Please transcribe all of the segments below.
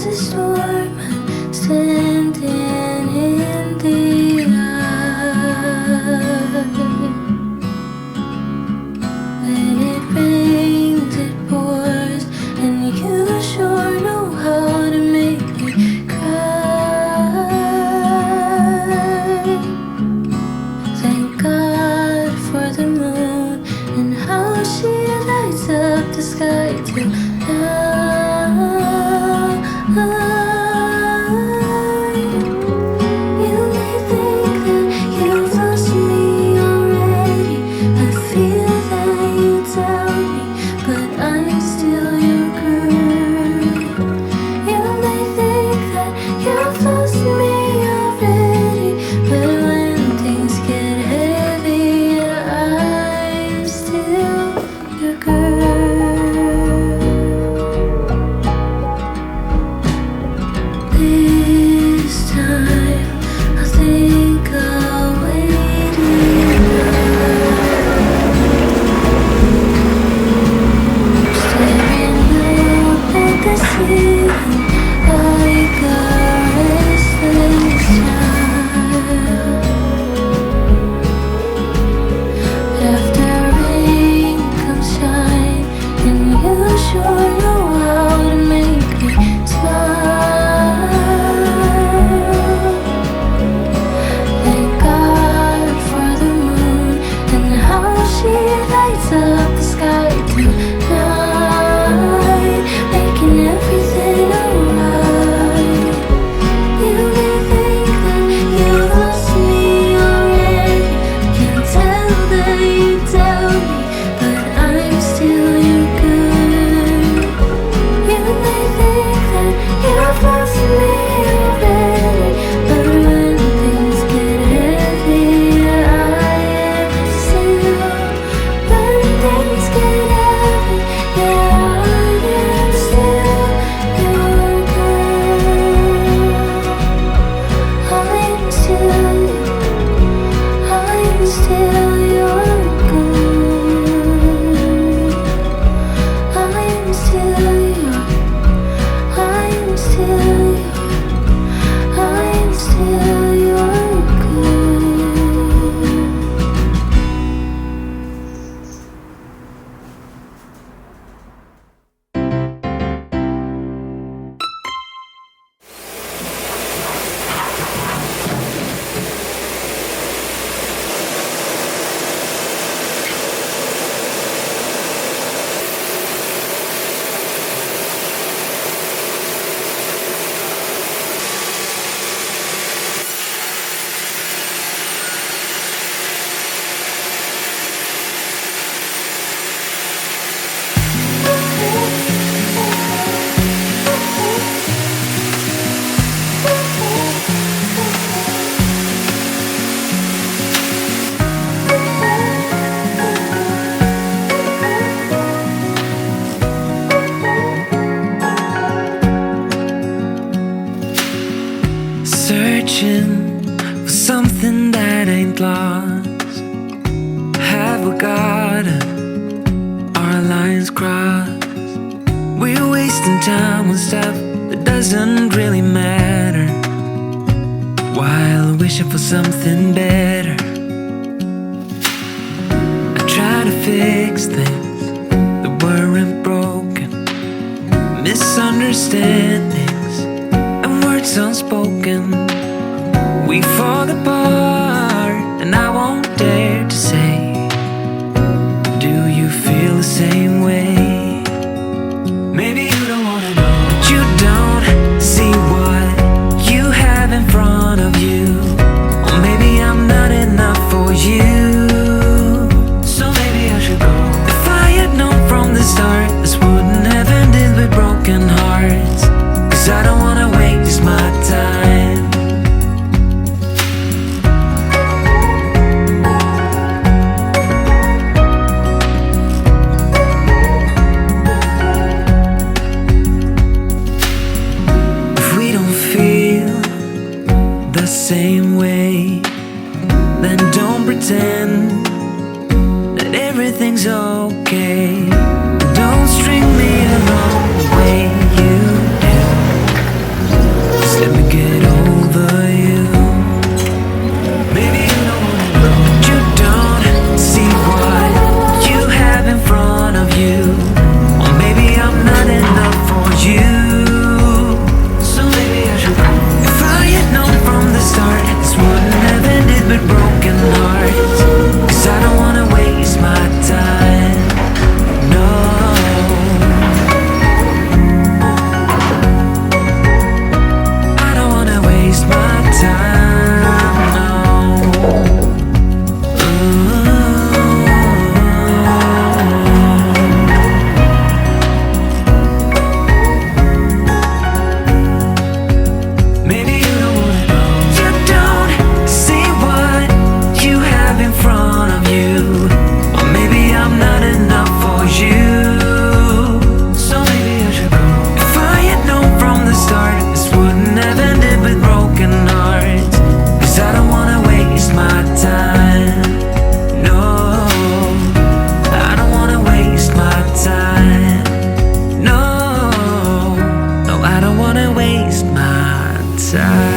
a storm, I'm standing in the eye. When it rains, it pours, and you sure know how to make me cry. Thank God for the moon and how she lights up the sky tonight. You may think that you've lost me already. I feel that you doubt me, but I'm still your girl. You may think that you've lost me already, but when things get heavy, I'm still your girl. This time I think I'll wait enough. Staring up at the ceiling like a restless child. After rain comes shine, and you sure know how to make me smile. Thank God for the moon and how she lights up the sky tonight, making everything alright. You may think that you've lost me already. Can tell that you doubt me, but I'm still your girl. You may think that you've lost me already, but when things get heavy, I am still. When things get heavy, yeah, I am still your girl. I'm still your girl. I'm still your Searching for something that ain't lost. Have we got it? Our lines crossed. We're wasting time on stuff that doesn't really matter, while wishing for something better. I try to fix things that weren't broken, misunderstandings and words unspoken. We fall apart, and I won't dare to say, do you feel the same way? Maybe you don't wanna know, but you don't see what you have in front of you. Or maybe I'm not enough for you, so maybe I should go. If I had known from the start, this wouldn't have ended with broken hearts. 'Cause I don't wanna waste my time. Same way, then don't pretend that everything's okay. Don't string me along the way you do. waste my time.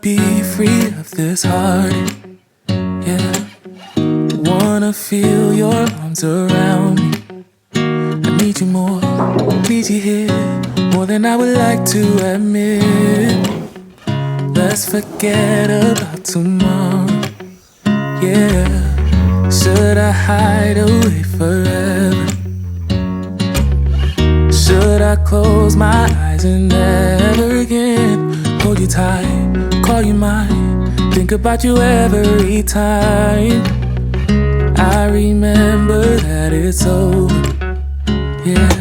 be free of this heart. Yeah, wanna feel your arms around me. I need you more, need you here, more than I would like to admit. Let's forget about tomorrow. Yeah, should I hide away forever? Should I close my eyes and never again hold you tight, call you mine, think about you every time? I remember that it's over. Yeah,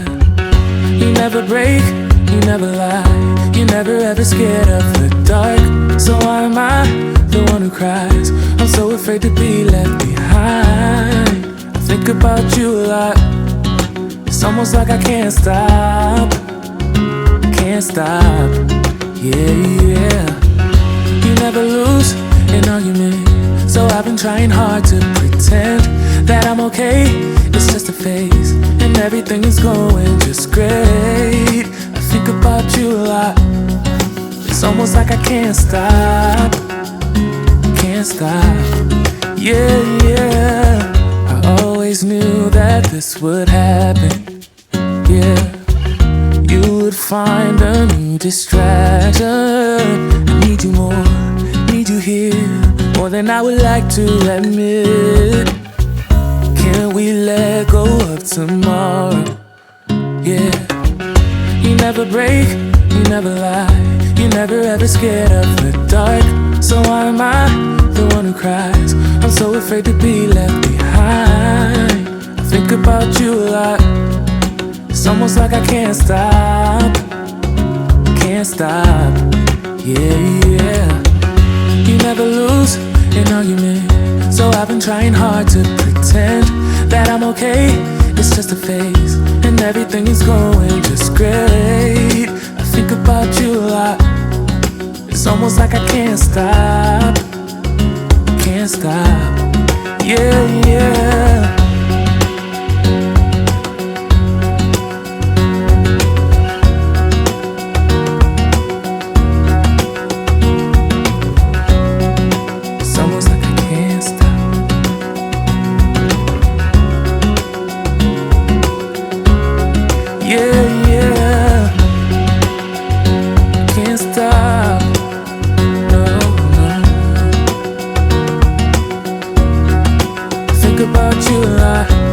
you never break, you never lie, you're never ever scared of the dark. So why am I the one who cries? I'm so afraid to be left behind. I think about you a lot. It's almost like I can't stop, can't stop. Yeah, yeah. You never lose an argument, so I've been trying hard to pretend that I'm okay. It's just a phase, and everything is going just great. I think about you a lot. It's almost like I can't stop, can't stop. Yeah, yeah. I always knew that this would happen. Yeah, you would find a new distraction. I need you more, need you here, more than I would like to admit. Can we let go of tomorrow? Yeah, you never break, you never lie, you're never ever scared of the dark. So why am I the one who cries? I'm so afraid to be left behind. I think about you a lot. It's almost like I can't stop, can't stop. Yeah, yeah. You never lose an argument, so I've been trying hard to pretend that I'm okay. It's just a phase, and everything is going just great. I think about you a lot. It's almost like I can't stop, can't stop. Yeah, yeah. About you a lot.